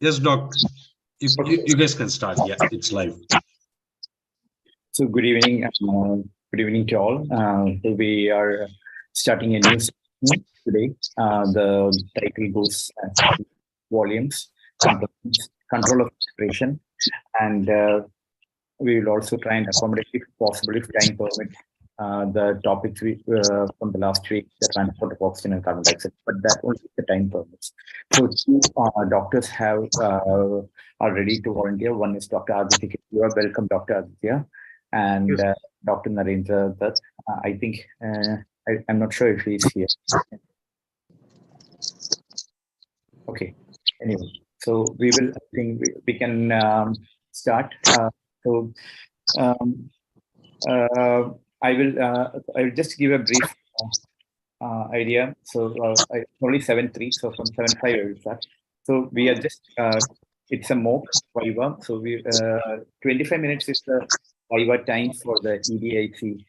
Yes, Doc. You guys can start. Yeah, it's live. So good evening to all. We are starting a new session today. The title goes volumes, control of respiration, and we will also try and accommodate, if possible, if time permit, the topics from the last week, the transport of oxygen and carbon dioxide, but that only if the time permits. So two doctors are ready to volunteer. One is Dr. Aditya. You are welcome, Dr. Aditya, and Yes. Dr. Narendra Dutt. I think I'm not sure if he's here. Okay. Anyway, so we will. I think we can start. So um, I will just give a brief idea. So only 7:3. So from 7:5 I will start. So we are just it's a mock Viva. So we 25 minutes is the Viva time for the EDAIC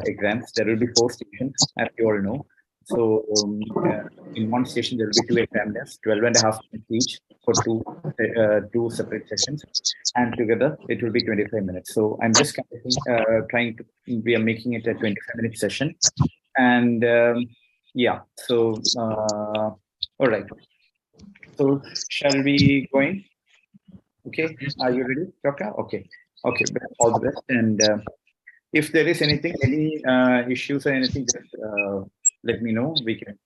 exams. There will be 4 stations, as you all know. So in one station there will be 2 examiners, 12 and a half minutes each for two separate sessions, and together it will be 25 minutes. So I'm just kind of trying to. We are making it a 25-minute session, and yeah. So all right. So shall we go in? Okay. Are you ready, Doctor? Okay. Okay. All the best. And if there is anything, any issues or anything, just let me know. We can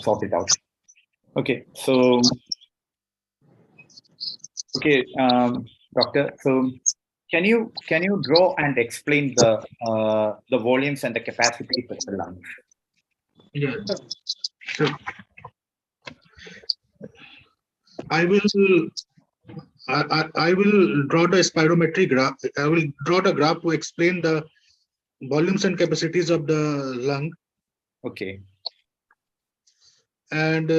sort it out. Okay. So okay, Doctor. So can you draw and explain the volumes and the capacities of the lungs? Yeah. So I will I will draw the spirometry graph. I will draw the graph to explain the volumes and capacities of the lung. Okay. And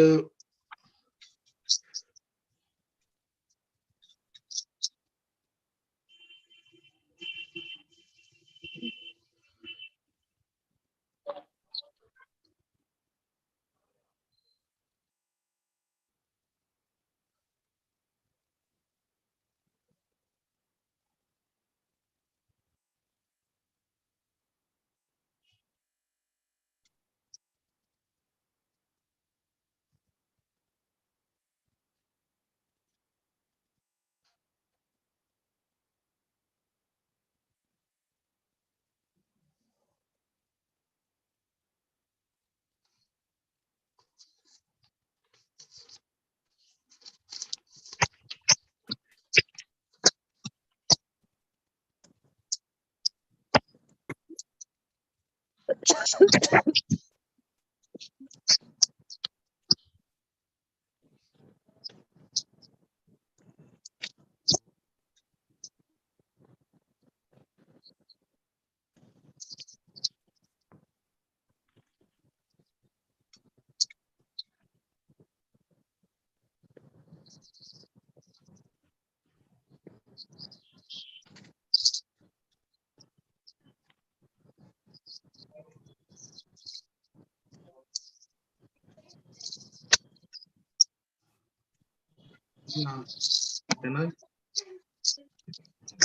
can I?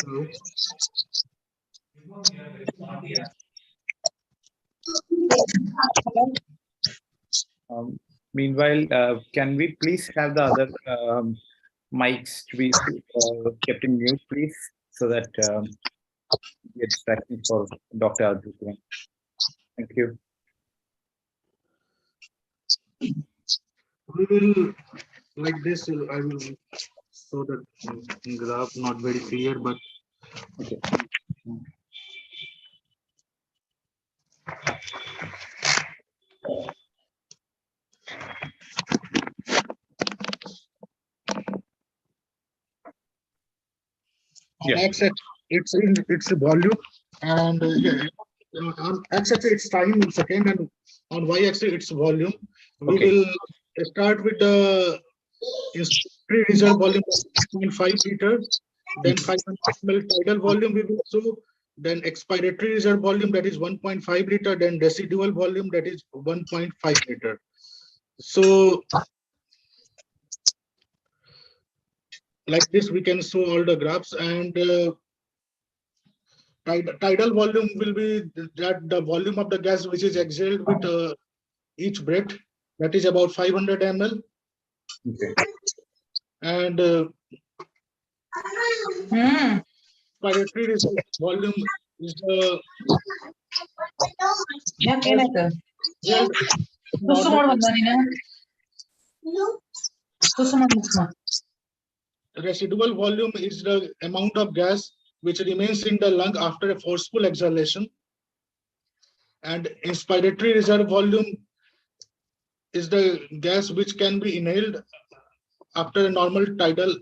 Hello? Meanwhile, can we please have the other mics to be kept in mute, please, so that we get distracting for Dr. Aditya. Thank you. We will like this. I will show the graph, not very clear, but Okay. on x-axis it's volume, and on x-axis it's time in second, and on y-axis it's volume. We Okay. will start with the inspiratory reserve volume of 6.5 liter, then 500 ml tidal volume we will show, then expiratory reserve volume, that is 1.5 liter, then residual volume, that is 1.5 liter. So like this, we can show all the graphs, and tidal volume will be that the volume of the gas which is exhaled with each breath, that is about 500 ml. Okay. And respiratory volume is the residual volume is the amount of gas which remains in the lung after a forceful exhalation, and inspiratory reserve volume is the gas which can be inhaled after a normal tidal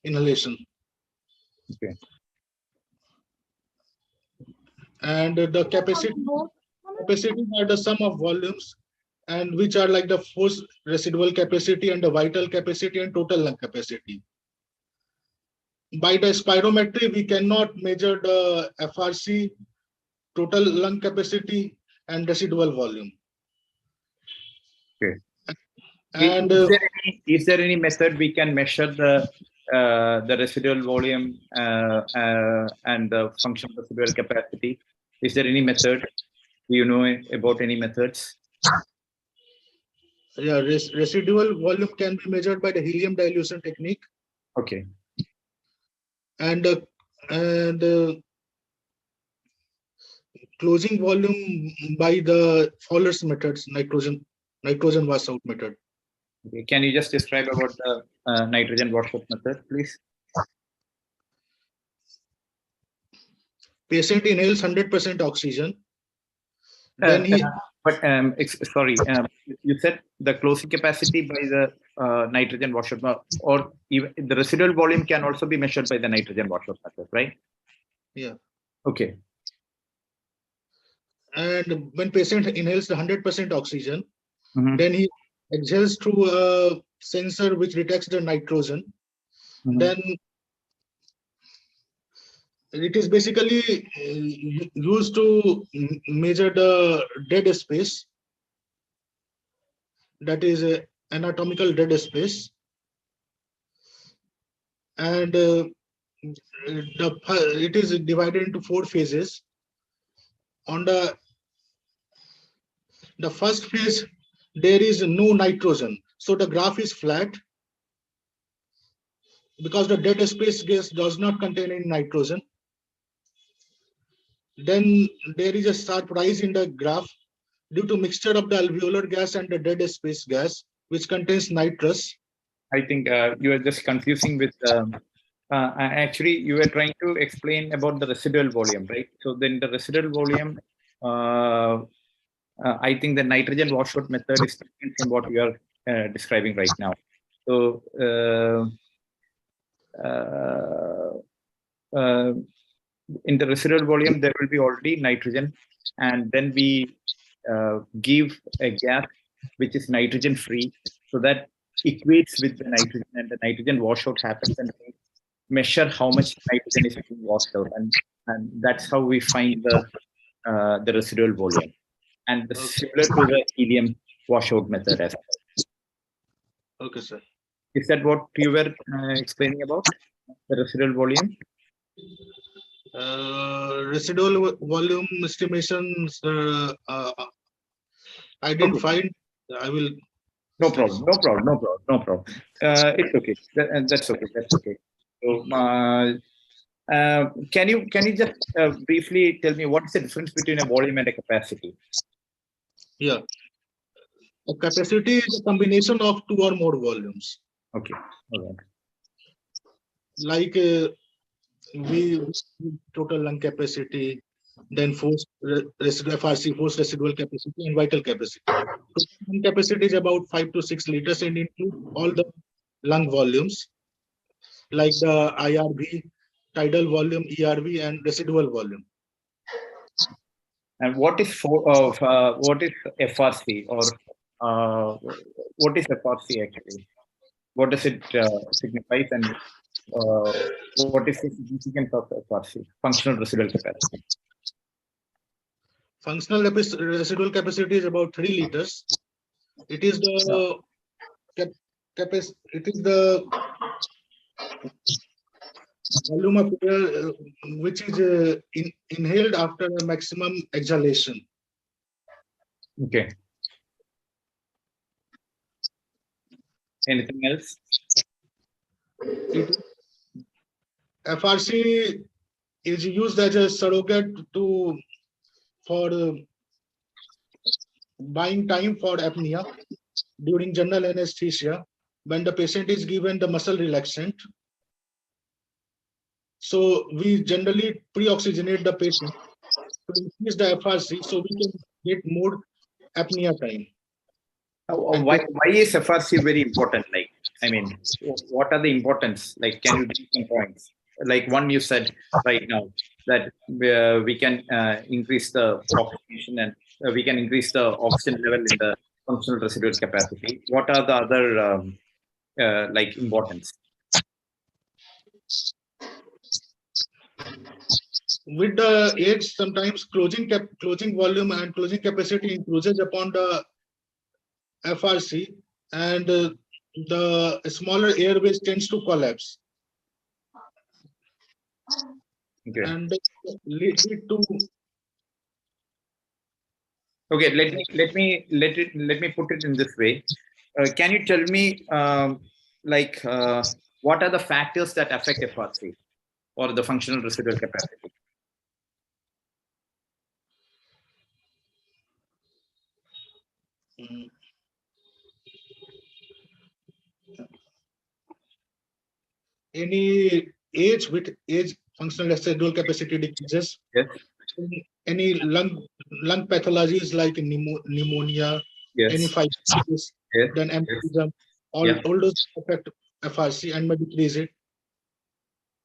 inhalation. Okay. And the capacity are the sum of volumes, and which are like the forced residual capacity and the vital capacity and total lung capacity. By the spirometry, we cannot measure the FRC, total lung capacity, and residual volume. Okay. And is there any method we can measure the residual volume and the functional residual capacity? Is there any method? Do you know about any methods? Yeah, residual volume can be measured by the helium dilution technique. Okay. And closing volume by the Fowler's methods, nitrogen washout method. Okay. Can you just describe about the nitrogen washout method, please? Patient inhales 100% oxygen. Then he. Sorry, you said the closing capacity by the nitrogen washout, or even the residual volume can also be measured by the nitrogen washout method, right? Yeah. Okay. And when patient inhales the 100% oxygen, then he exhales through a sensor which detects the nitrogen. Then it is basically used to measure the dead space, that is anatomical dead space, and it is divided into 4 phases. On the first phase, there is no nitrogen, so the graph is flat because the dead space gas does not contain any nitrogen. Then there is a sharp rise in the graph due to mixture of the alveolar gas and the dead space gas, which contains nitrous. I think you are just confusing with. Actually, you were trying to explain about the residual volume, right? So then the residual volume, I think the nitrogen washout method is different from what you are describing right now. So in the residual volume, there will be already nitrogen, and then we give a gas which is nitrogen free, so that equates with the nitrogen, and the nitrogen washout happens, and we measure how much nitrogen is being washed out, and that's how we find the residual volume, and similar to the helium washout method as well. Okay, sir. Is that what you were explaining about, the residual volume? Residual volume estimations, I didn't find. I will. No problem. It's okay. That's okay. That's okay. So, can you just briefly tell me what is the difference between a volume and a capacity? Yeah. A capacity is a combination of 2 or more volumes. Okay. All right. Like we total lung capacity, then forced residual FRC, forced residual capacity, and vital capacity. Lung capacity is about 5 to 6 liters and include all the lung volumes, like the IRV, tidal volume, ERV, and residual volume. And what is FRC, or what is FRC actually? What does it signify, and what is the significance of FRC, functional residual capacity? Functional residual capacity is about 3 liters. It is the volume of air which is inhaled after a maximum exhalation. Okay. Anything else? FRC is used as a surrogate for buying time for apnea during general anesthesia when the patient is given the muscle relaxant. So we generally pre-oxygenate the patient to increase the FRC so we can get more apnea time. Why is FRC very important? Like, I mean, what are the importance? Like, can you give some points? Like one you said right now that we can increase the oxygenation and we can increase the oxygen level in the functional residual capacity. What are the other like importance? With the age, sometimes closing volume and closing capacity increases upon the FRC, and the smaller airways tends to collapse. Okay. And lead to. Okay, let me put it in this way. Can you tell me what are the factors that affect FRC or the functional residual capacity? Any age, with age, functional residual capacity decreases. Yes. Any lung pathologies like pneumonia, Yes. any fibrosis, Yes. then embolism, all those affect FRC and may decrease it.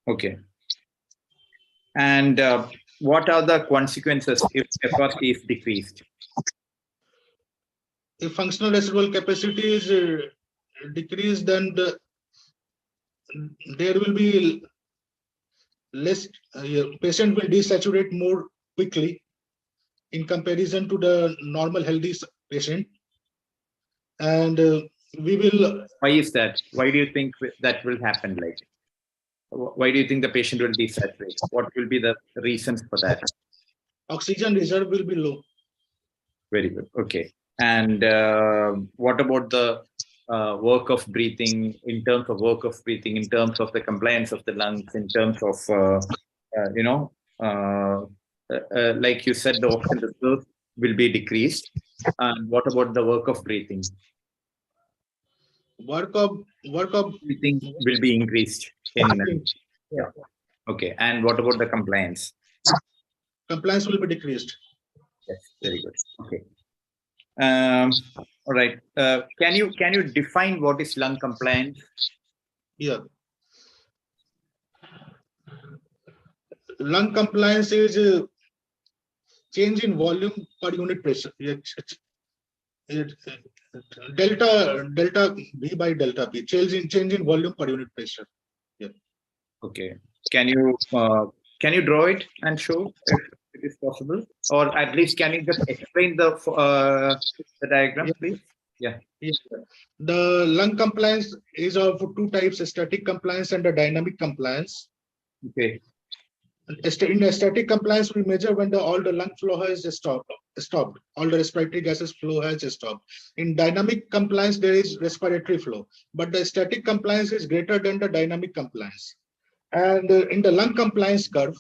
Okay. And what are the consequences if FRC is decreased? If functional residual capacity is decreased, then there will be less, patient will desaturate more quickly in comparison to the normal healthy patient. And we will. Why is that? Why do you think that will happen? Like, why do you think the patient will desaturate? What will be the reasons for that? Oxygen reserve will be low. Very good. Okay. And what about the work of breathing, in terms of work of breathing, in terms of the compliance of the lungs, in terms of, like you said, the oxygen reserve will be decreased. And what about the work of breathing? Work of breathing will be increased in. Yeah. Okay. And what about the compliance? Compliance will be decreased. Yes. Very good. Okay. All right. Can you define what is lung compliance? Yeah. Lung compliance is change in volume per unit pressure. Delta V by delta P. Change in volume per unit pressure. Yeah. Okay. Can you draw it and show if it is possible, or at least can you just explain the diagram, please? Yeah. Yes. The lung compliance is of two types: static compliance and a dynamic compliance. Okay. In the static compliance, we measure when all the lung flow has stopped. All the respiratory gases flow has stopped. In dynamic compliance, there is respiratory flow, but the static compliance is greater than the dynamic compliance. And in the lung compliance curve,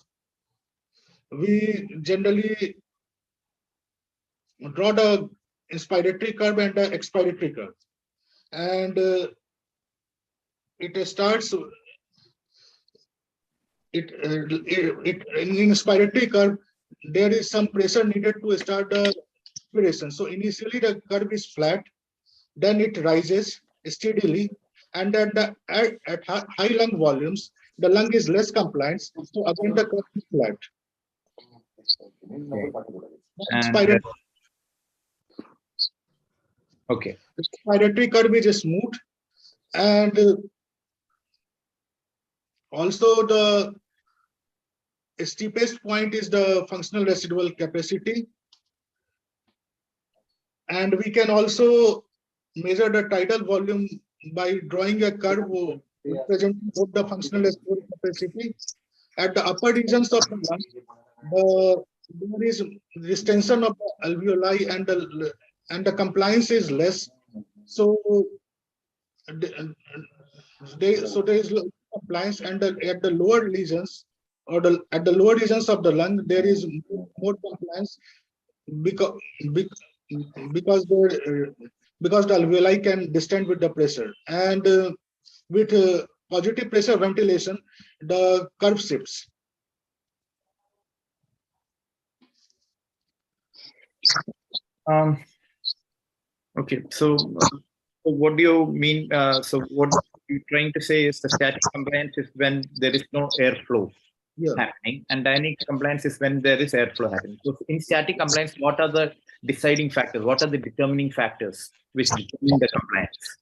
we generally draw the inspiratory curve and the expiratory curve. And it starts. In inspiratory curve, there is some pressure needed to start the respiration. So initially the curve is flat, then it rises steadily, and at high lung volumes, the lung is less compliant. So again the curve is flat. Okay. Okay. The respiratory curve is smooth, and also the steepest point is the functional residual capacity. And we can also measure the tidal volume by drawing a curve representing both the functional and storage capacity. At the upper regions of the lung, there is distension of the alveoli and the compliance is less. So there is low compliance, and at the lower regions at the lower regions of the lung there is more compliance because because because the alveoli can distend with the pressure, and with positive pressure ventilation the curve shifts. Okay, so what do you mean? So what you're trying to say is the static compliance is when there is no airflow happening, and dynamic compliance is when there is airflow happening. So in static compliance, what are the deciding factors? What are the determining factors which determine the compliance?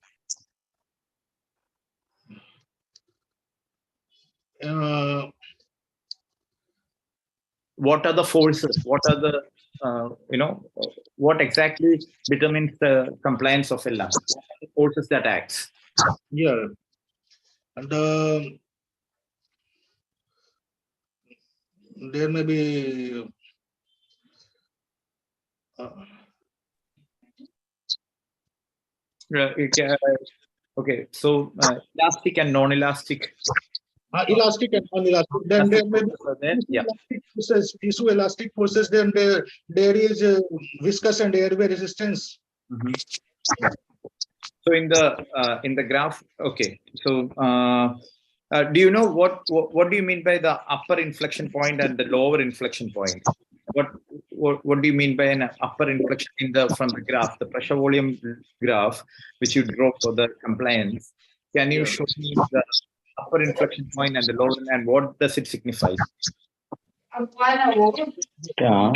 What are the forces? What are the what exactly determines the compliance of a lung? What are the forces that acts? Yeah, and there may be okay, so elastic and non-elastic. Elastic and non-elastic. Then there may be tissue elastic forces. Then there is viscous and airway resistance. So in the graph, okay. So do you know what do you mean by the upper inflection point and the lower inflection point? What do you mean by an upper inflection from the graph, the pressure volume graph, which you draw for the compliance? Can you show me the upper inflection point and the lower, and what does it signify? Yeah.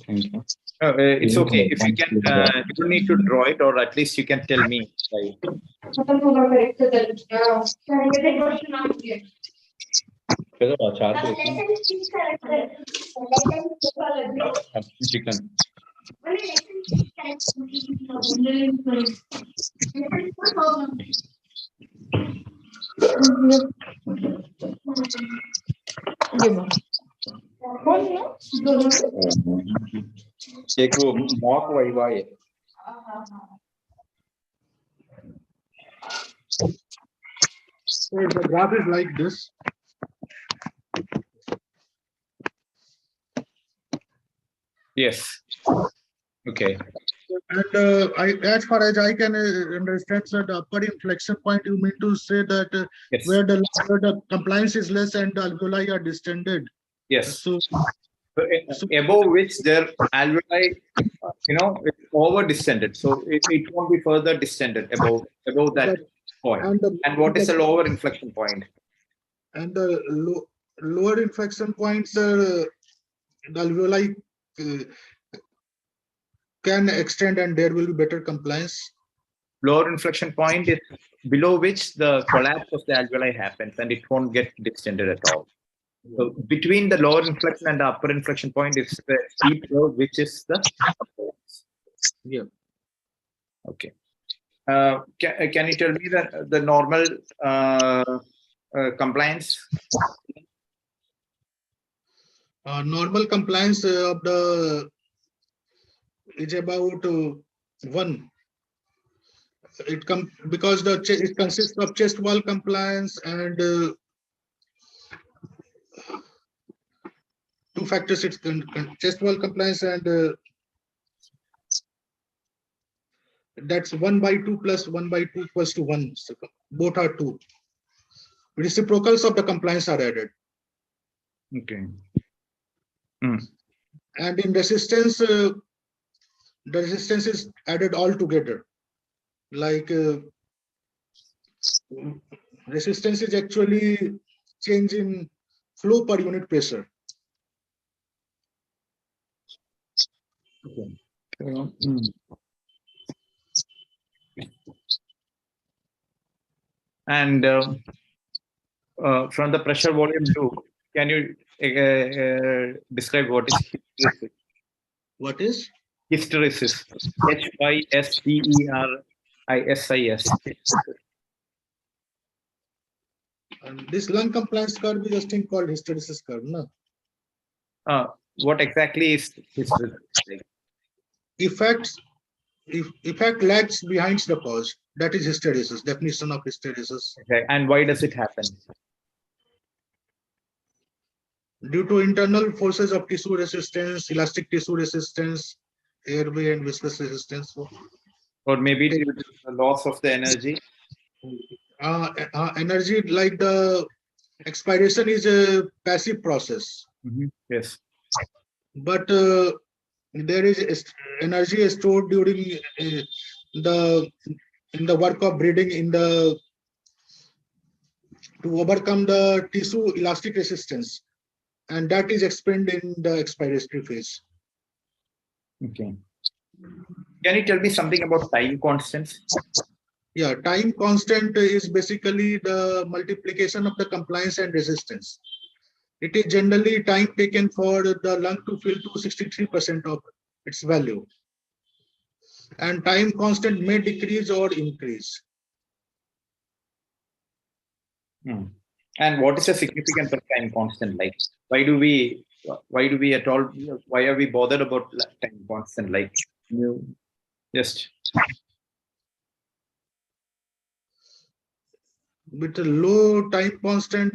Thank you. It's okay if you can. You don't need to draw it, or at least you can tell me. Right? Chicken. एक वो mock viva है. So the graph is like this. Yes. Okay. And as far as I can understand, so the upper inflection point, you mean to say that Yes. where the compliance is less and the alveoli are distended. Yes. So above which their alveoli, is over distended. So it won't be further distended above that point. And what is the lower inflection point? And the lower inflection points, the alveoli can extend and there will be better compliance. Lower inflection point is below which the collapse of the alveoli happens and it won't get distended at all. So between the lower inflection and the upper inflection point is the steep curve, which is the compliance. Yeah. Okay. Can you tell me the normal compliance? Normal compliance of the is about 1. Because it consists of chest wall compliance and 2 factors. It's chest wall compliance and that's 1/2 plus 1/2 equals to 1. So both are 2. Reciprocals of the compliance are added. Okay. And in resistance, the resistance is added all together. Like resistance is actually change in flow per unit pressure. Okay. And from the pressure volume loop, can you describe what is hysteresis? What is? Hysteresis. HYSTER ISIS. And this lung compliance curve is a thing called hysteresis curve. No? What exactly is hysteresis? Like? Effect lags behind the cause. That is hysteresis, definition of hysteresis. Okay. And why does it happen? Due to internal forces of tissue resistance, elastic tissue resistance, airway and viscous resistance. Or maybe due to the loss of the energy? Energy, like the expiration is a passive process. Yes. But there is energy stored during the work of breathing to overcome the tissue elastic resistance, and that is expended in the expiratory phase. Okay. Can you tell me something about time constants? Yeah, time constant is basically the multiplication of the compliance and resistance. It is generally time taken for the lung to fill to 63% of its value. And time constant may decrease or increase. And what is the significance of time constant? Like, why are we bothered about time constant? Like, just with a low time constant,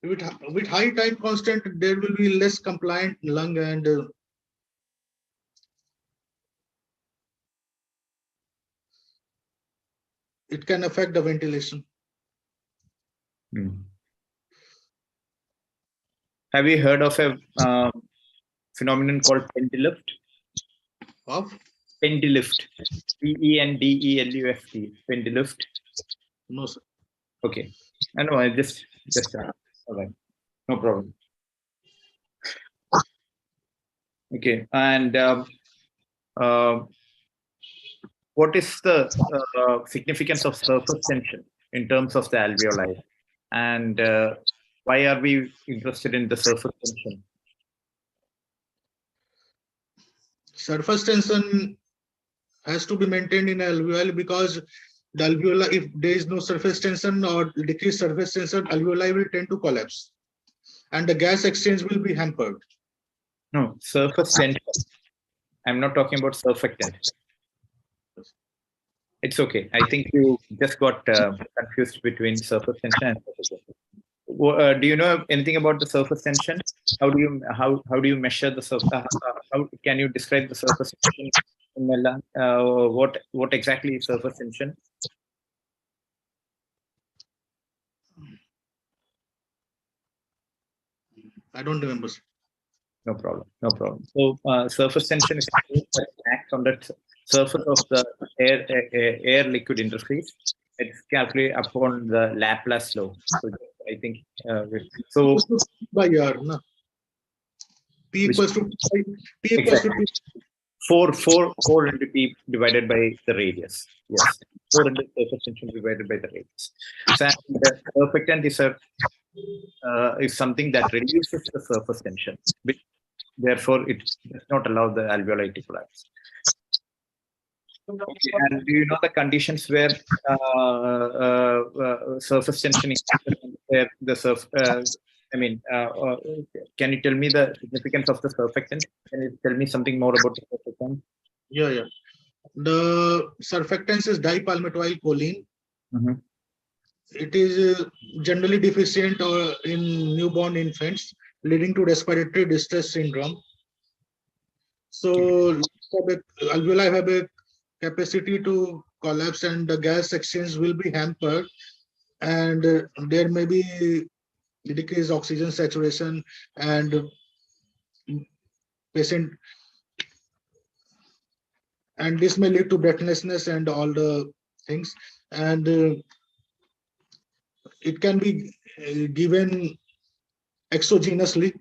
with high time constant, there will be less compliant lung, and it can affect the ventilation. Have you heard of a phenomenon called pendilift? Of? Pendilift. PENDELUFT. Pendilift. No, sir. Okay. I know. I just all right. No problem. Okay. And what is the significance of surface tension in terms of the alveoli? And why are we interested in the surface tension? Surface tension has to be maintained in alveoli, because the alveoli, if there is no surface tension or decreased surface tension, alveoli will tend to collapse, and the gas exchange will be hampered. No, surface tension. I'm not talking about surfactant. It's okay. I think you just got confused between surface tension and surface tension. Do you know anything about the surface tension? How do you measure the surface? How can you describe the surface tension in the lung? What exactly is surface tension? I don't remember. No problem. No problem. So surface tension is that acts on the surface of the air liquid interface. It's calculated upon the Laplace law. So I think so. By R, no? P equals to P equals to 4 into P divided by the radius. Yes, 4 into surface tension divided by the radius. So the surfactant is something that reduces the surface tension. Therefore, it does not allow the alveoli to collapse. Okay. And do you know the conditions where surface tension is where the surface? Can you tell me the significance of the surfactant? Can you tell me something more about the surfactant? Yeah. The surfactants is dipalmitoylcholine. It is generally deficient in newborn infants, leading to respiratory distress syndrome. So alveoli have a capacity to collapse, and the gas exchange will be hampered, and there may be decreased oxygen saturation, and this may lead to breathlessness and all the things, and it can be given exogenously.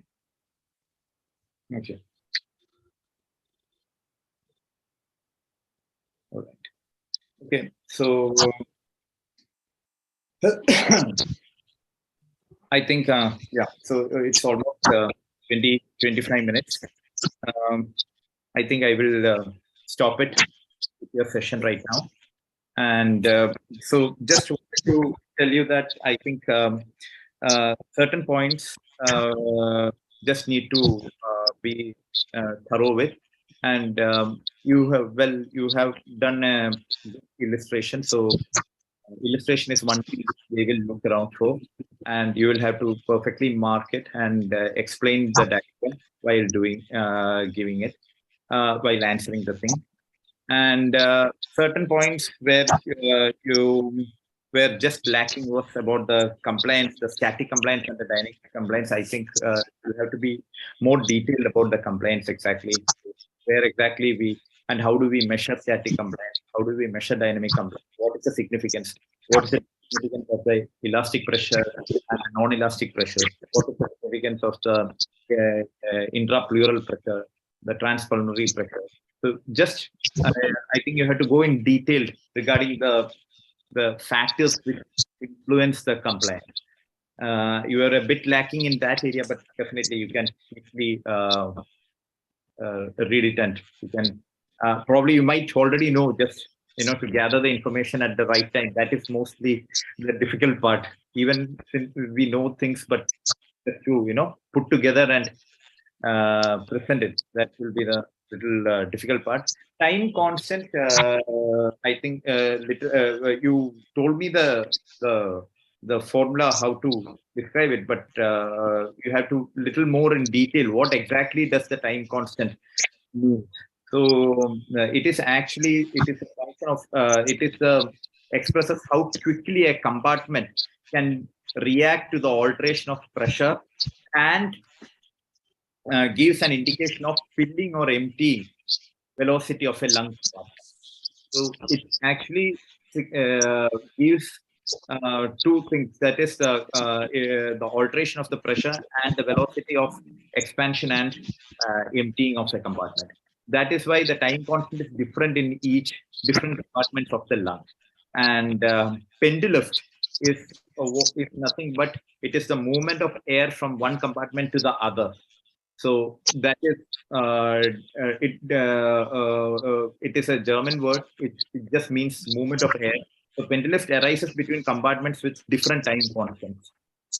Okay. All right. Okay. So I think yeah. So it's almost 25 minutes. I think I will stop it with your session right now. And so just wanted to tell you that I think certain points just need to be thorough with. And you have done a illustration. So illustration is one thing they will look around for, and you will have to perfectly mark it and explain the diagram while giving it, while answering the thing. And certain points where you were just lacking was about the compliance, the static compliance and the dynamic compliance. I think you have to be more detailed about the compliance exactly, where exactly we and how do we measure static compliance, how do we measure dynamic compliance, what is the significance, what is the significance of the elastic pressure and non-elastic pressure, what is the significance of the intrapleural pressure, the transpulmonary pressure. So just I think you have to go in detail regarding the factors which influence the compliance. You are a bit lacking in that area, but definitely you can quickly read it, and you can probably you might already know, just to gather the information at the right time. That is mostly the difficult part. Even since we know things, but to put together and present it, that will be the little difficult part. Time constant, I think you told me the formula, how to describe it, but you have to little more in detail. What exactly does the time constant mean? So it is a function of expresses how quickly a compartment can react to the alteration of pressure and gives an indication of filling or emptying velocity of a lung compartment. So it actually gives two things. That is the alteration of the pressure and the velocity of expansion and emptying of the compartment. That is why the time constant is different in each different compartments of the lung. And pendulift is nothing but it is the movement of air from one compartment to the other. So that is it is a German word. It just means movement of air. So pendulift arises between compartments with different time constants,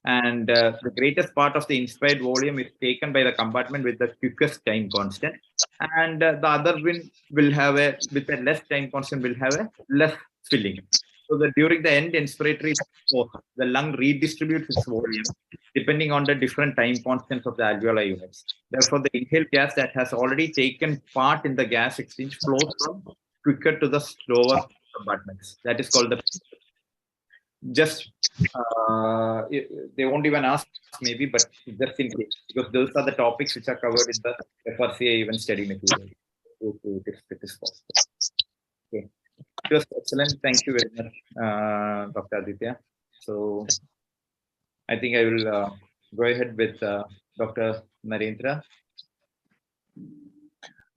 and the greatest part of the inspired volume is taken by the compartment with the quickest time constant, and the other one will have with a less time constant will have a less filling. So that during the end inspiratory force, the lung redistributes its volume depending on the different time constants of the alveolar units. Therefore, the inhaled gas that has already taken part in the gas exchange flows from quicker to the slower compartments. That is called the just they won't even ask maybe, but just in case, because those are the topics which are covered in the FRCA even study material. It is possible. Okay. It was excellent. Thank you very much, Dr. Aditya. So I think I will go ahead with Dr. Narendra.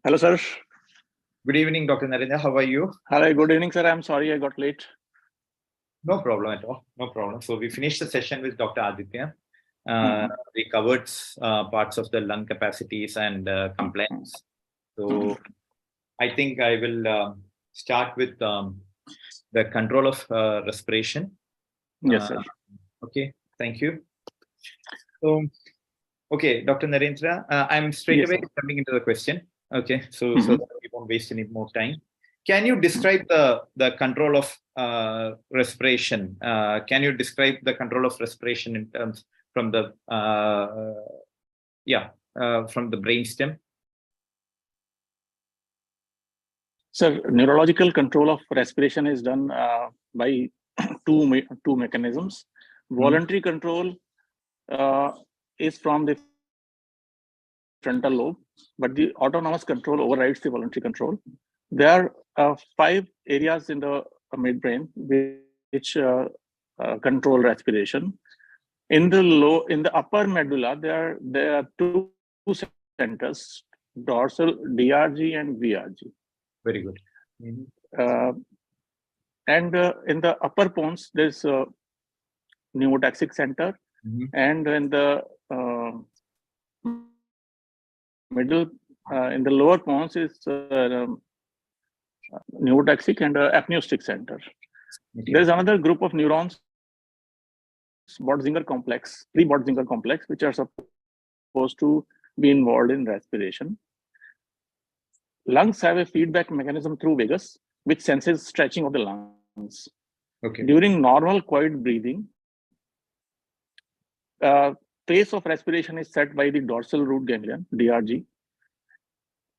Hello, sir. Good evening, Dr. Narendra. How are you? Hi, good evening, sir. I'm sorry I got late. No problem at all. No problem. So we finished the session with Dr. Aditya. We covered parts of the lung capacities and compliance. So I think I will start with the control of respiration. Yes, sir. Okay, thank you. So, okay, Dr. Narendra, I'm straight away jumping into the question. Okay, so that we won't waste any more time. Can you describe the control of respiration? Can you describe the control of respiration in terms from the from the brainstem? Sir, neurological control of respiration is done by two mechanisms. Voluntary control is from the frontal lobe, but the autonomous control overrides the voluntary control. There are 5 areas in the midbrain which control respiration. In the upper medulla, there are 2 centers: dorsal DRG and VRG. Very good. And in the upper pons, there's a pneumotaxic center, and in the middle in the lower pons is pneumotaxic and apneustic center. Okay. There is another group of neurons, Botzinger complex, pre-Botzinger complex, which are supposed to be involved in respiration. Lungs have a feedback mechanism through vagus, which senses stretching of the lungs. Okay. During normal quiet breathing, pace of respiration is set by the dorsal root ganglion, DRG.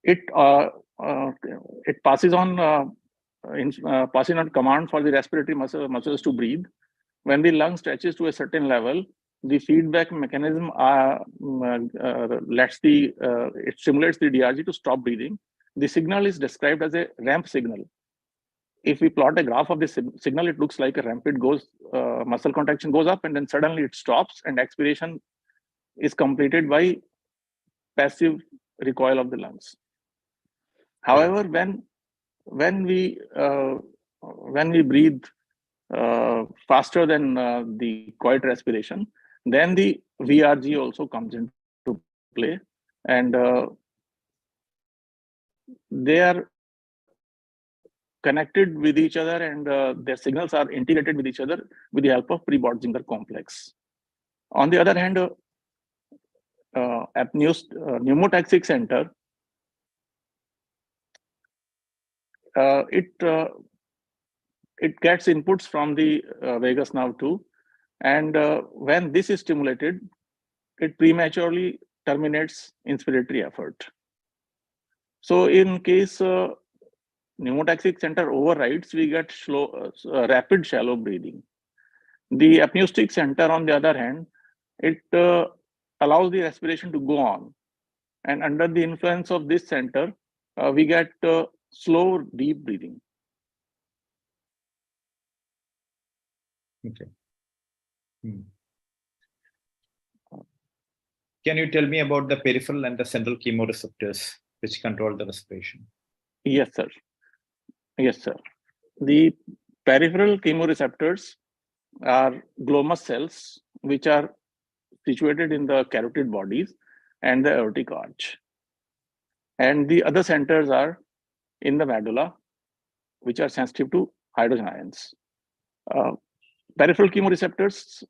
It passes on passing on command for the respiratory muscles to breathe. When the lung stretches to a certain level, the feedback mechanism it stimulates the DRG to stop breathing. The signal is described as a ramp signal. If we plot a graph of this signal, it looks like a ramp. It goes, muscle contraction goes up, and then suddenly it stops, and expiration is completed by passive recoil of the lungs. However, when we breathe faster than the quiet respiration, then the VRG also comes into play, and they are connected with each other, and their signals are integrated with each other with the help of pre-Botzinger complex. On the other hand, pneumotaxic center, it gets inputs from the vagus nerve too, and when this is stimulated, it prematurely terminates inspiratory effort. So in case pneumotaxic center overrides, we get rapid shallow breathing. The apneustic center, on the other hand, it allows the respiration to go on, and under the influence of this center, we get slow, deep breathing. Okay. Can you tell me about the peripheral and the central chemoreceptors which control the respiration? Yes, sir. Yes, sir. The peripheral chemoreceptors are glomus cells, which are situated in the carotid bodies and the aortic arch. And the other centers are in the medulla, which are sensitive to hydrogen ions. Peripheral chemoreceptors,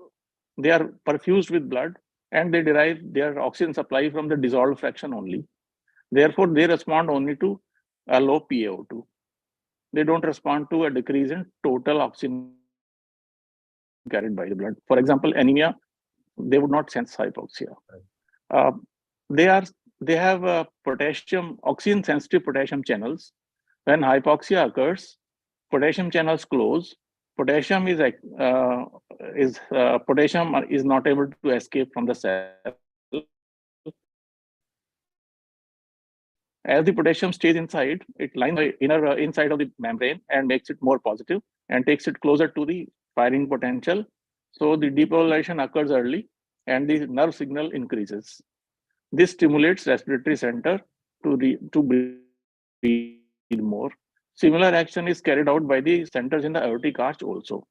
they are perfused with blood, and they derive their oxygen supply from the dissolved fraction only. Therefore, they respond only to a low PaO2. They don't respond to a decrease in total oxygen carried by the blood. For example, anemia, they would not sense hypoxia. They have oxygen sensitive potassium channels. When hypoxia occurs, potassium channels close. Potassium is not able to escape from the cell. As the potassium stays inside, it lines the inner inside of the membrane and makes it more positive and takes it closer to the firing potential. So the depolarization occurs early and the nerve signal increases. This stimulates respiratory center to breathe more. Similar action is carried out by the centers in the aortic arch also.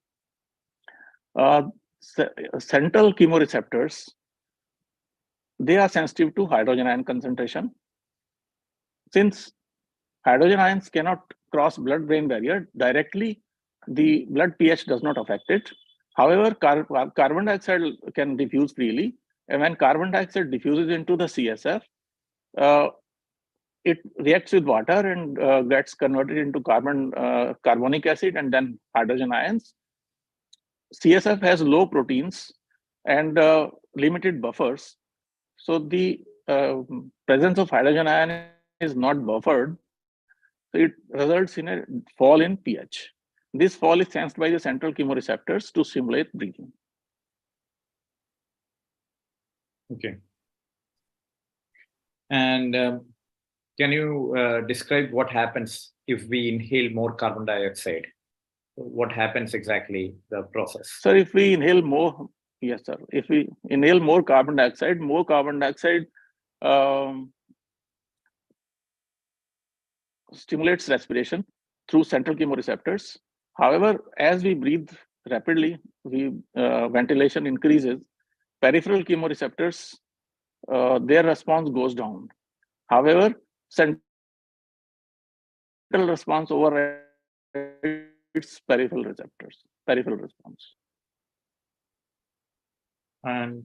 Central chemoreceptors, they are sensitive to hydrogen ion concentration. Since hydrogen ions cannot cross blood-brain barrier directly, the blood pH does not affect it. However, carbon dioxide can diffuse freely, and when carbon dioxide diffuses into the CSF, it reacts with water and gets converted into carbonic acid and then hydrogen ions. CSF has low proteins and limited buffers, so the presence of hydrogen ion is not buffered, so it results in a fall in pH. This fall is sensed by the central chemoreceptors to stimulate breathing. Okay. And can you describe what happens if we inhale more carbon dioxide? What happens exactly, the process? So if we inhale more, yes, sir. If we inhale more carbon dioxide stimulates respiration through central chemoreceptors. However, as we breathe rapidly, ventilation increases. Peripheral chemoreceptors, their response goes down. However, central response overrides peripheral receptors, peripheral response. And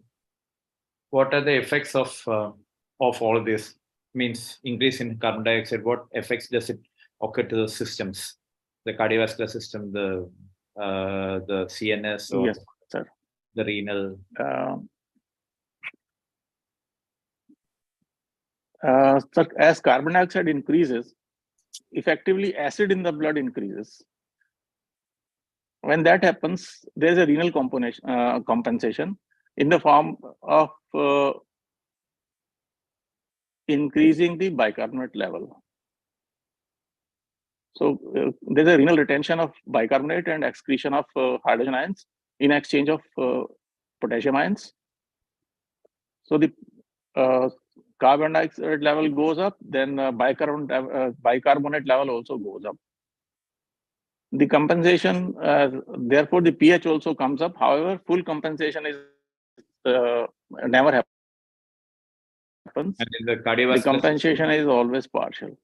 what are the effects of all this? Means increase in carbon dioxide. What effects does it occur to the systems, the cardiovascular system, the CNS, or Yes, sir. the renal? So as carbon dioxide increases, effectively acid in the blood increases. When that happens, there's a renal compensation in the form of increasing the bicarbonate level. So there's a renal retention of bicarbonate and excretion of hydrogen ions in exchange of potassium ions. So the carbon dioxide level goes up, then bicarbonate level also goes up. The compensation, therefore, the pH also comes up. However, full compensation is never happens. And in the cardiovascular The compensation system, is always partial.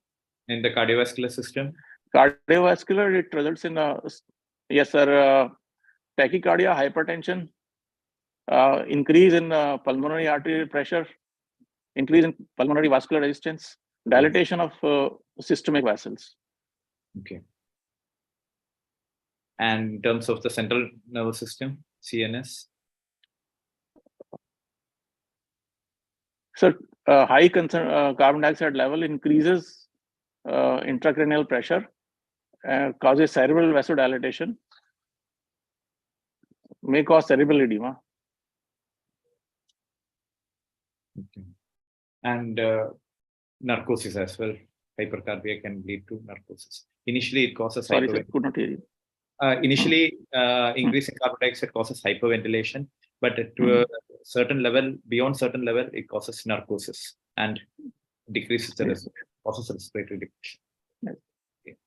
in the cardiovascular system, Cardiovascular, it results in yes, sir, tachycardia, hypertension, increase in pulmonary artery pressure, increase in pulmonary vascular resistance, dilatation of systemic vessels. okay. And in terms of the central nervous system, CNS, So high carbon dioxide level increases intracranial pressure, causes cerebral vasodilatation, may cause cerebral edema. okay. And narcosis as well. Hypercarbia can lead to narcosis. Initially, it causes Sorry, sir, could not hear you. Initially, increasing carbon dioxide causes hyperventilation, but to a certain level, beyond certain level, it causes narcosis and decreases the Yes. causes respiratory depression. Yes. Okay.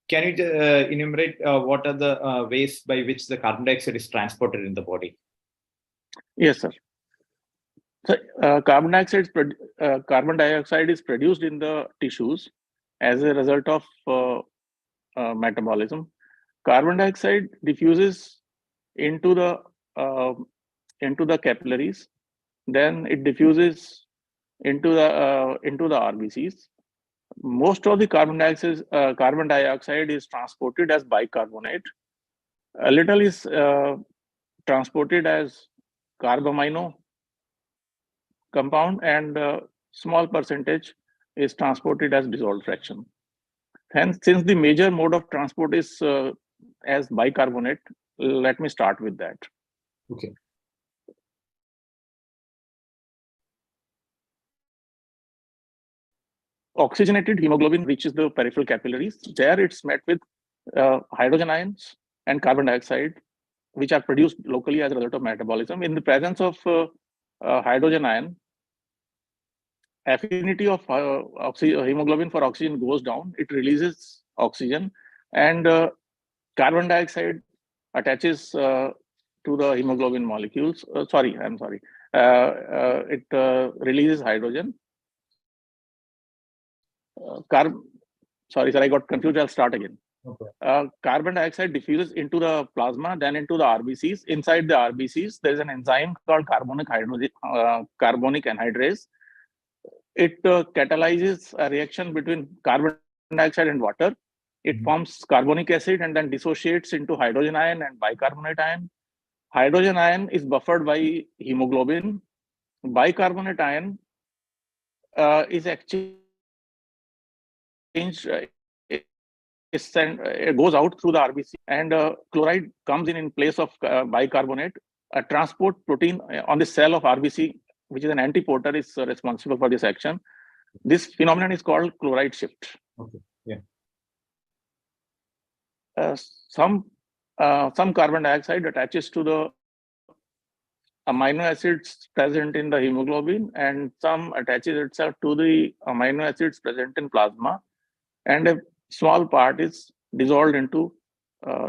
Can you enumerate what are the ways by which the carbon dioxide is transported in the body? Yes, sir. So carbon dioxide is produced in the tissues as a result of metabolism. Carbon dioxide diffuses into the capillaries, then it diffuses into the RBCs. Most of the carbon dioxide is transported as bicarbonate. A little is transported as carbamino compound, and small percentage is transported as dissolved fraction. Hence, since the major mode of transport is as bicarbonate, let me start with that. Okay. Oxygenated hemoglobin reaches the peripheral capillaries. There it's met with hydrogen ions and carbon dioxide, which are produced locally as a result of metabolism. In the presence of hydrogen ion, affinity of hemoglobin for oxygen goes down. It releases oxygen, and carbon dioxide attaches to the hemoglobin molecules. It releases hydrogen. Sorry, sir, I got confused. I'll start again. Okay. Carbon dioxide diffuses into the plasma, then into the RBCs. Inside the RBCs, there is an enzyme called carbonic anhydrase. It catalyzes a reaction between carbon dioxide and water. It forms carbonic acid and then dissociates into hydrogen ion and bicarbonate ion. Hydrogen ion is buffered by hemoglobin. Bicarbonate ion is exchanged. It goes out through the RBC, and chloride comes in place of bicarbonate. A transport protein on the cell of RBC, which is an antiporter, is responsible for this action. This phenomenon is called chloride shift. Okay. Yeah. Some carbon dioxide attaches to the amino acids present in the hemoglobin, and some attaches itself to the amino acids present in plasma, and a small part is dissolved into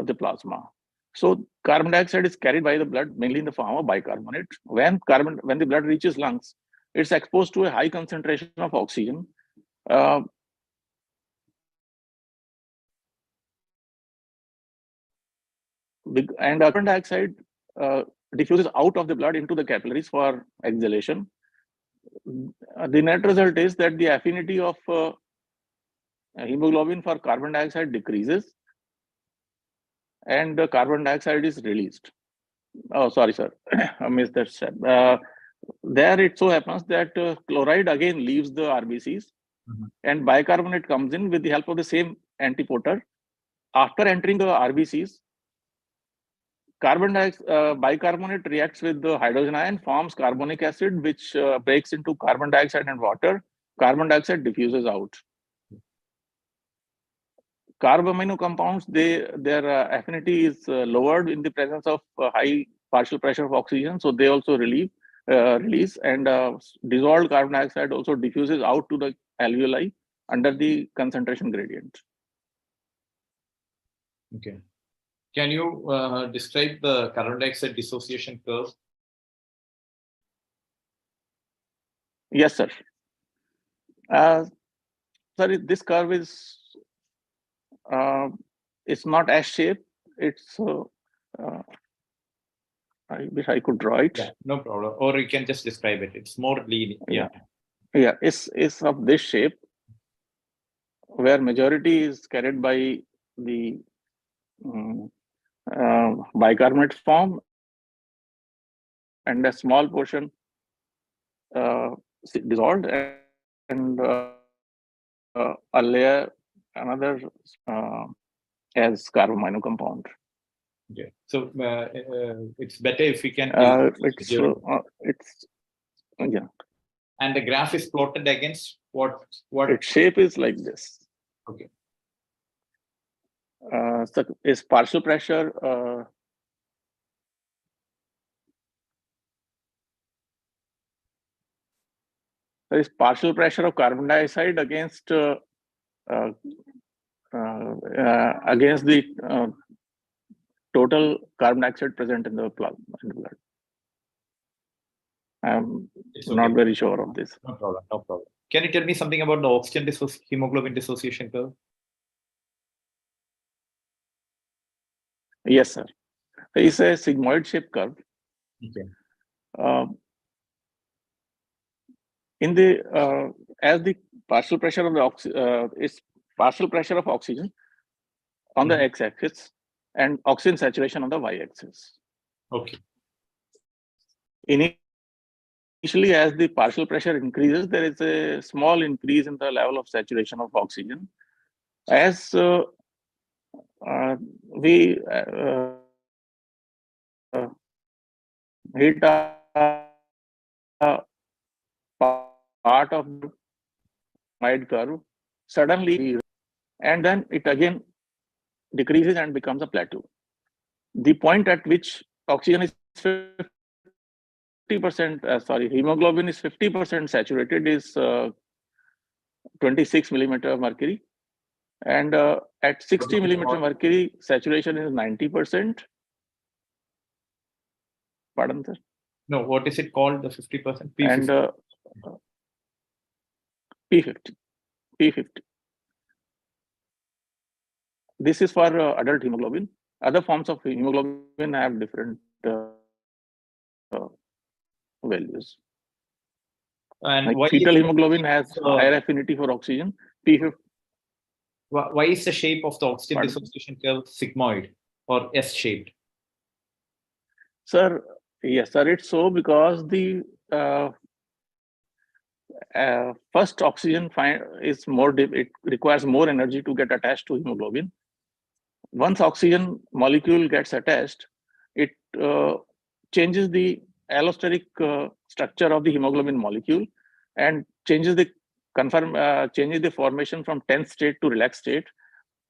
the plasma. So carbon dioxide is carried by the blood mainly in the form of bicarbonate. When the blood reaches lungs, it's exposed to a high concentration of oxygen. And carbon dioxide diffuses out of the blood into the capillaries for exhalation. The net result is that the affinity of hemoglobin for carbon dioxide decreases, and the carbon dioxide is released. Oh, sorry, sir, I missed that step. There it so happens that chloride again leaves the RBCs, and bicarbonate comes in with the help of the same antiporter. After entering the RBCs, bicarbonate reacts with the hydrogen ion, forms carbonic acid, which breaks into carbon dioxide and water. Carbon dioxide diffuses out. Carbamino compounds, their affinity is lowered in the presence of high partial pressure of oxygen, so they also release, and dissolved carbon dioxide also diffuses out to the alveoli under the concentration gradient. Okay. Can you describe the carbon dioxide dissociation curve? Yes, sir. Sorry, this curve is it's not S-shaped. It's I wish I could draw it. Yeah, no problem. Or you can just describe it. It's more linear. Yeah, it's of this shape, where majority is carried by the bicarbonate form, and a small portion dissolved, and a layer, another as carbamino compound. Okay. So it's better if we can. It's yeah. And the graph is plotted against what? Its shape is like this. Okay. So is partial pressure there is partial pressure of carbon dioxide against the total carbon dioxide present in the blood. I'm not very sure of this. No problem. No problem. Can you tell me something about the oxygen hemoglobin dissociation curve? Yes, sir. It's a sigmoid shaped curve. Okay. In the as the partial pressure of the is partial pressure of oxygen on the x-axis and oxygen saturation on the y-axis. Okay. Initially, as the partial pressure increases, there is a small increase in the level of saturation of oxygen. As we hit a part of the wide curve, suddenly, and then it again decreases and becomes a plateau. The point at which oxygen is 50%, hemoglobin is 50% saturated is 26 millimeter mercury, and at 60 millimeter mercury, saturation is 90%. Pardon, sir? No, what is it called? The 50%? P50. And P50. This is for adult hemoglobin. Other forms of hemoglobin have different values. And like why fetal hemoglobin has higher affinity for oxygen. P50. Why is the shape of the oxygen dissociation curve sigmoid or S-shaped? Sir, yes, sir. It's so because the first oxygen is more deep. It requires more energy to get attached to hemoglobin. Once oxygen molecule gets attached, it changes the allosteric structure of the hemoglobin molecule and changes the formation from tense state to relaxed state.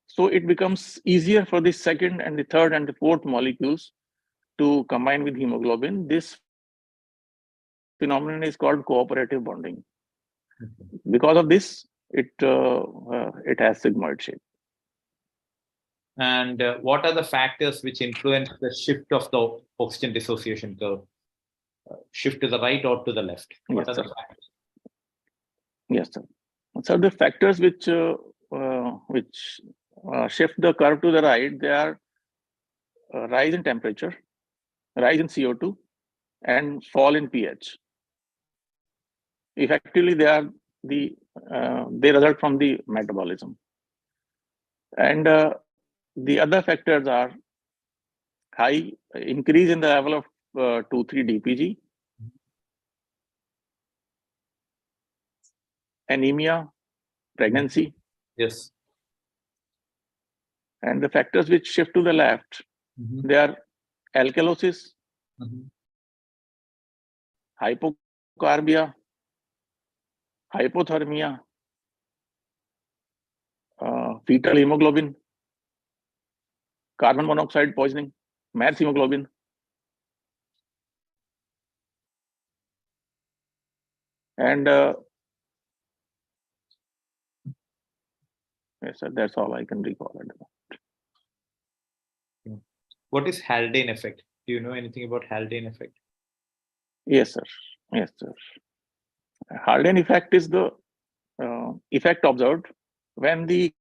So it becomes easier for the second and the third and the fourth molecules to combine with hemoglobin. This phenomenon is called cooperative bonding. Because of this, it has sigmoid shape. And what are the factors which influence the shift of the oxygen dissociation curve? Shift to the right or to the left? What Yes, are sir. the factors? Yes, sir. So the factors which shift the curve to the right, they are rise in temperature, rise in CO2, and fall in pH. Effectively, they result from the metabolism. And the other factors are high increase in the level of 2,3 DPG, anemia, pregnancy. Yes. And the factors which shift to the left, they are alkalosis, hypocarbia, hypothermia, fetal hemoglobin, carbon monoxide poisoning, mass hemoglobin. And yes, sir, that's all I can recall. What is Haldane effect? Do you know anything about Haldane effect? Yes, sir. Yes, sir. Haldane effect is the effect observed when the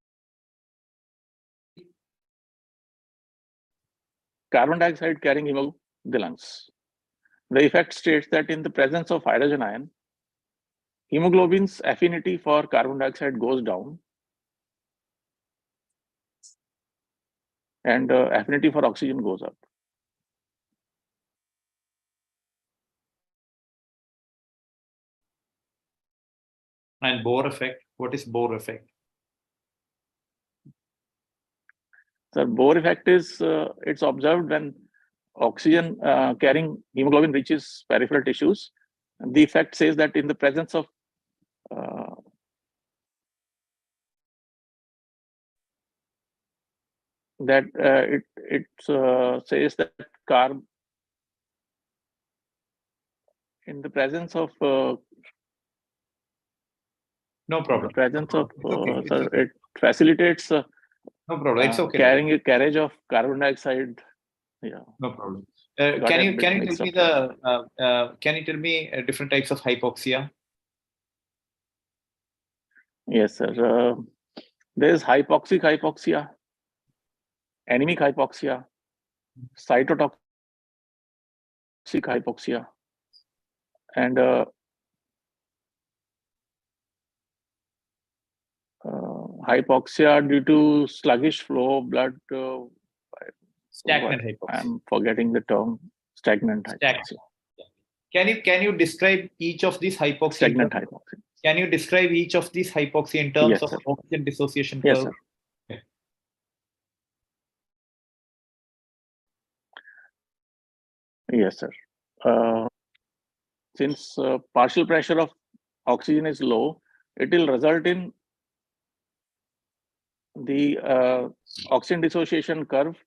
carbon dioxide carrying hemoglobin in the lungs. The effect states that in the presence of hydrogen ion, hemoglobin's affinity for carbon dioxide goes down, and affinity for oxygen goes up. And Bohr effect? What is Bohr effect? The Bohr effect is it's observed when oxygen carrying hemoglobin reaches peripheral tissues. And the effect says that in the presence of it says that carb in the presence of No problem. the presence of It's sir, okay. it facilitates No problem. It's okay. carriage of carbon dioxide. Yeah. No problem. Got Can a you bit tell mixed me can you tell me different types of hypoxia? Yes, sir. There is hypoxic hypoxia, anemic hypoxia, cytotoxic hypoxia, and hypoxia due to sluggish flow of blood. Stagnant hypoxia. I'm forgetting the term. Stagnant hypoxia. Can you describe each of these hypoxia? Stagnant hypoxia. Can you describe each of these hypoxia in terms Yes, of sir. oxygen dissociation Yes, curve? sir. Okay. Yes, sir. Since partial pressure of oxygen is low, it will result in the oxygen dissociation curve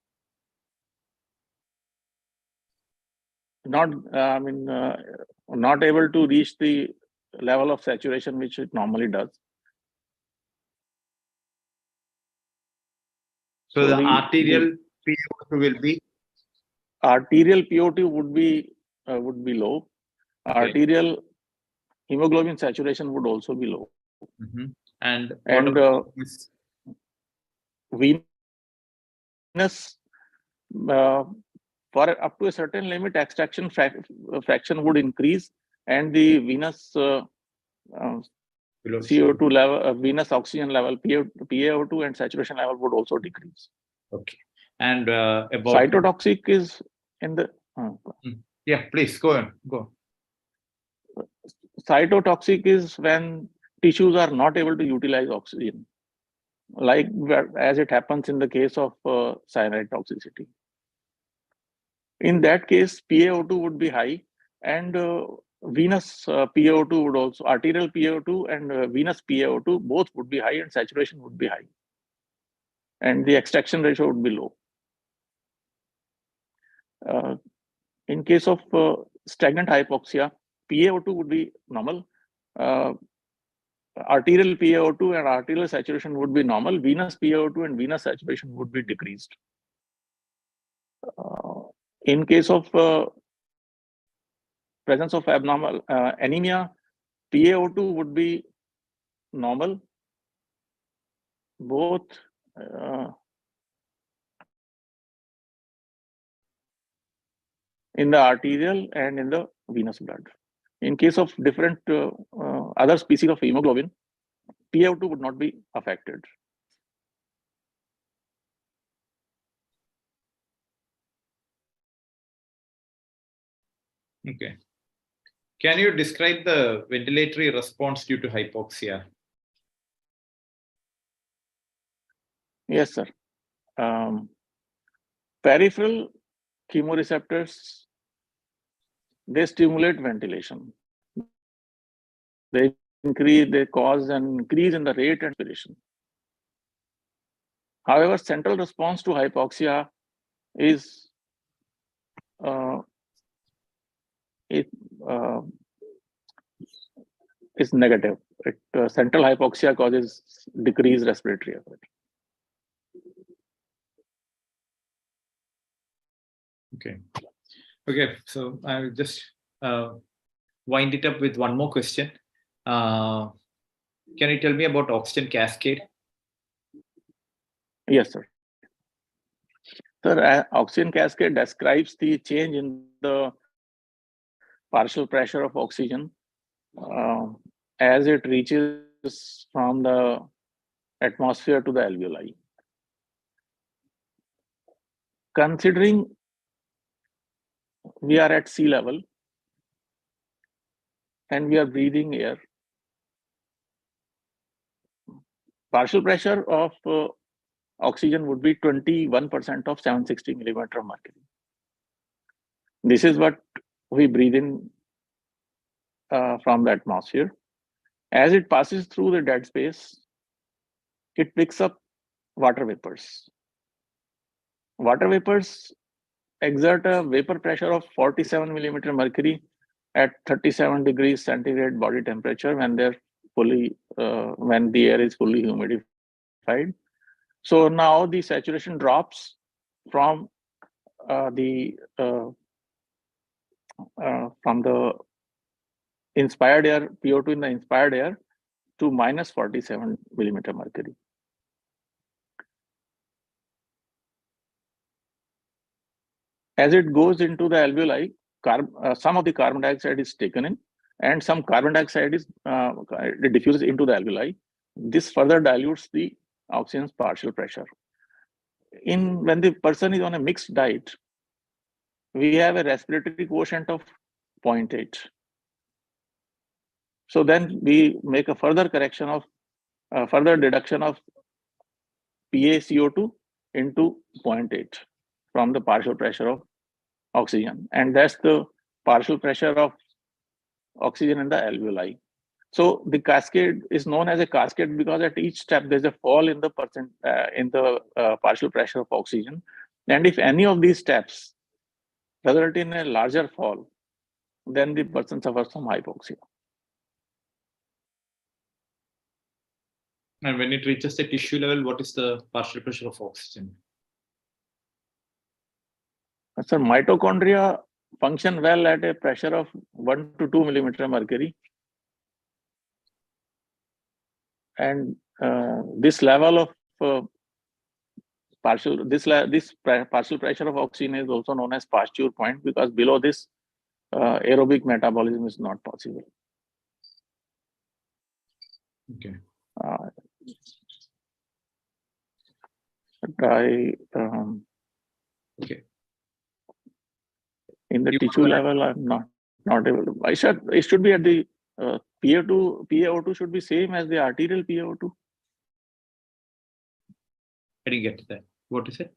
not able to reach the level of saturation which it normally does. So the arterial PO2 will be? Arterial PO2 would be low. Okay. Arterial hemoglobin saturation would also be low. And venous for up to a certain limit, extraction fraction would increase, and the venous CO2 level, venous oxygen level, PaO2 and saturation level would also decrease. Okay. And about cytotoxic is in the yeah, please go on. Go. Cytotoxic is when tissues are not able to utilize oxygen, like as it happens in the case of cyanide toxicity. In that case, PaO2 would be high, and venous PaO2 would also, arterial PaO2 and venous PaO2 both would be high, and saturation would be high, and the extraction ratio would be low. In case of stagnant hypoxia, PaO2 would be normal. Arterial PaO2 and arterial saturation would be normal. Venous PaO2 and venous saturation would be decreased. In case of presence of abnormal anemia, PaO2 would be normal, both in the arterial and in the venous blood. In case of different other species of hemoglobin, PaO2 would not be affected. Okay. Can you describe the ventilatory response due to hypoxia? Yes, sir. Peripheral chemoreceptors, they stimulate ventilation. They cause an increase in the rate and respiration. However, central response to hypoxia is negative. Central hypoxia causes decreased respiratory effort. Okay. So I will just wind it up with one more question. Can you tell me about oxygen cascade? Yes, sir. Sir, oxygen cascade describes the change in the partial pressure of oxygen as it reaches from the atmosphere to the alveoli. Considering we are at sea level and we are breathing air, partial pressure of oxygen would be 21% of 760 millimeter of mercury. This is what we breathe in from the atmosphere. As it passes through the dead space, it picks up water vapors. Water vapors exert a vapor pressure of 47 millimeter mercury at 37 degrees centigrade body temperature when they're fully when the air is fully humidified. So now the saturation drops from the inspired air, PO2 in the inspired air, to minus 47 millimeter mercury. As it goes into the alveoli, some of the carbon dioxide is taken in, and some carbon dioxide is diffuses into the alveoli. This further dilutes the oxygen's partial pressure. When the person is on a mixed diet, we have a respiratory quotient of 0.8. So then we make a further correction of further deduction of PaCO2 into 0.8 from the partial pressure of oxygen, and that's the partial pressure of oxygen in the alveoli. So the cascade is known as a cascade because at each step there's a fall in the partial pressure of oxygen, and if any of these steps result in a larger fall, then the person suffers from hypoxia. And when it reaches the tissue level, what is the partial pressure of oxygen? So mitochondria function well at a pressure of 1 to 2 millimeter mercury. And this level of partial pressure of oxygen is also known as Pasteur point, because below this aerobic metabolism is not possible. Okay. Okay. In the tissue level, I'm not able to. It should be at the PaO2 should be same as the arterial PaO2. I didn't get that. What is it?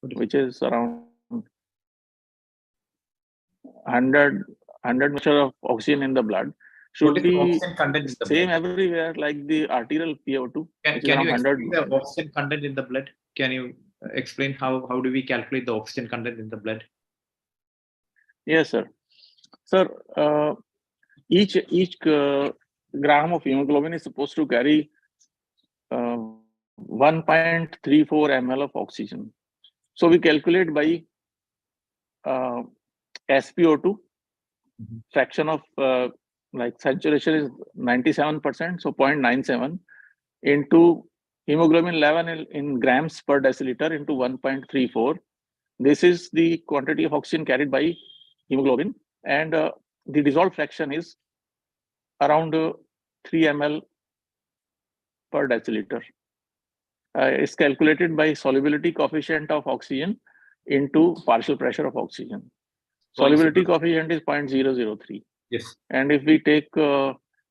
Which is around 100 measure of oxygen in the blood. Should be same everywhere like the arterial PaO2. Can you explain the oxygen content in the blood? Can you explain how do we calculate the oxygen content in the blood? Yes, sir. Sir, each gram of hemoglobin is supposed to carry 1.34 ml of oxygen. So we calculate by SpO2, fraction of like saturation is 97%, so 0.97 into hemoglobin level in grams per deciliter into 1.34. This is the quantity of oxygen carried by hemoglobin, and the dissolved fraction is around 3 ml per deciliter. It's calculated by solubility coefficient of oxygen into partial pressure of oxygen. Solubility coefficient is 0.003. Yes. And if we take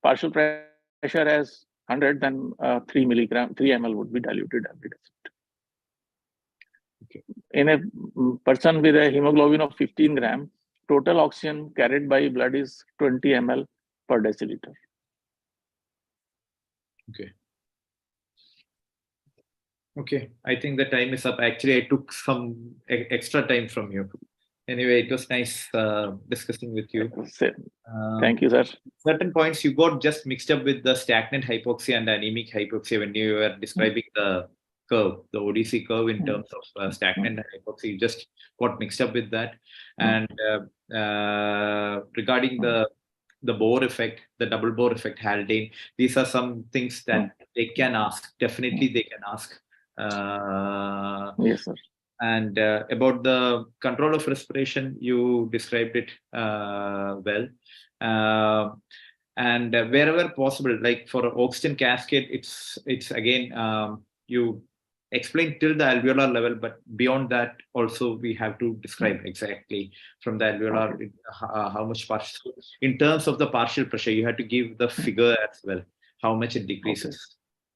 partial pressure as 100, then 3 ml would be diluted every deciliter. Okay. In a person with a hemoglobin of 15 gram, total oxygen carried by blood is 20 ml per deciliter. Okay. Okay, I think the time is up. Actually, I took some extra time from you. Anyway, it was nice discussing with you. Thank you, sir. Certain points you got just mixed up with the stagnant hypoxia and anemic hypoxia when you were describing the curve, the ODC curve in terms of stagnant hypoxia. You just got mixed up with that. And regarding the Bohr effect, the double Bohr effect, Haldane, these are some things that they can ask. Definitely, they can ask. Yes, sir. And about the control of respiration, you described it well. And wherever possible, like for oxygen cascade, it's again, you explain till the alveolar level, but beyond that also we have to describe exactly from the alveolar how much partial. In terms of the partial pressure, you have to give the figure as well, how much it decreases.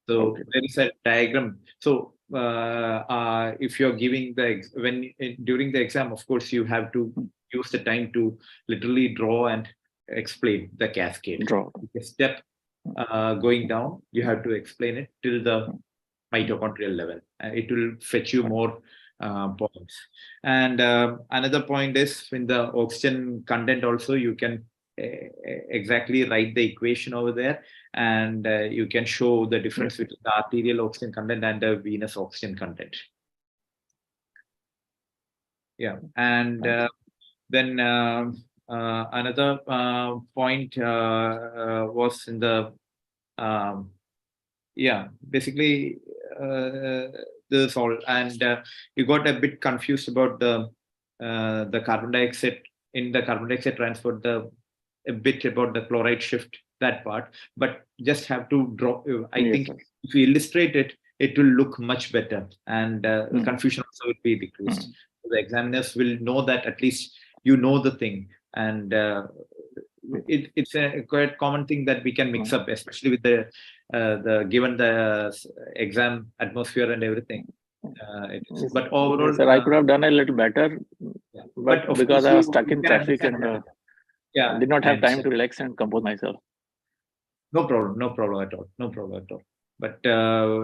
So there is a diagram. So if you're giving during the exam, of course, you have to use the time to literally draw and explain the cascade. The step going down, you have to explain it till the mitochondrial level. It will fetch you more points. And another point is in the oxygen content also, you can exactly write the equation over there, and you can show the difference between the arterial oxygen content and the venous oxygen content. Yeah, and then another point was in the basically this all, and you got a bit confused about the carbon dioxide in the carbon dioxide transport, a bit about the chloride shift, that part, but just have to draw. I think if you illustrate it, it will look much better, and confusion also will be decreased. So the examiners will know that at least you know the thing, and it's a quite common thing that we can mix up, especially with the given the exam atmosphere and everything. But overall, sir, I could have done a little better, but because I was stuck in traffic and did not have time to relax and compose myself. No problem at all. But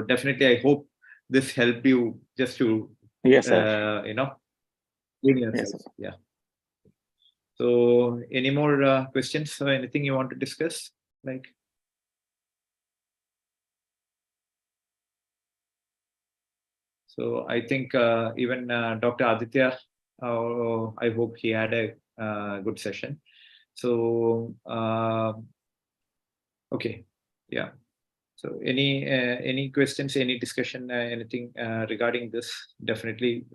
definitely, I hope this helped you just to yes, sir. Yes, sir. Yeah. So, any more questions or anything you want to discuss? Like, so I think even Dr. Aditya, I hope he had a good session. So, okay, yeah. So, any questions, any discussion, anything regarding this? Definitely,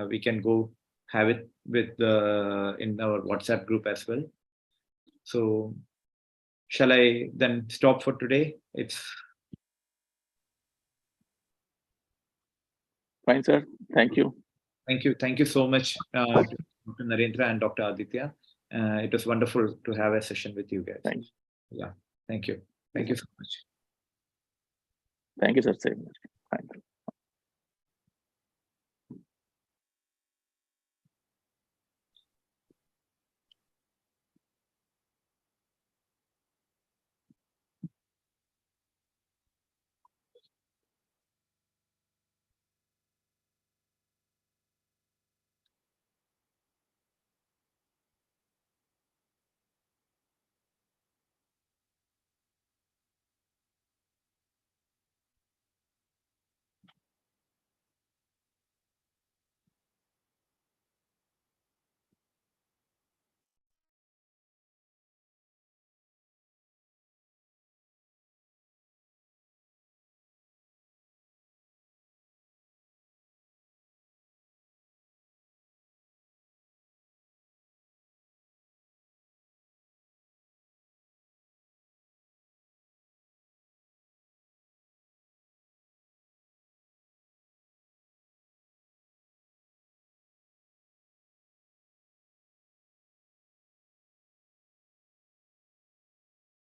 we can go have it with in our WhatsApp group as well. So, shall I then stop for today? It's fine, sir. Thank you. Thank you so much, to Dr. Narendra and Dr. Aditya. It was wonderful to have a session with you guys. Thanks. Yeah, thank you so much. Thank you, sir. Same. Fine.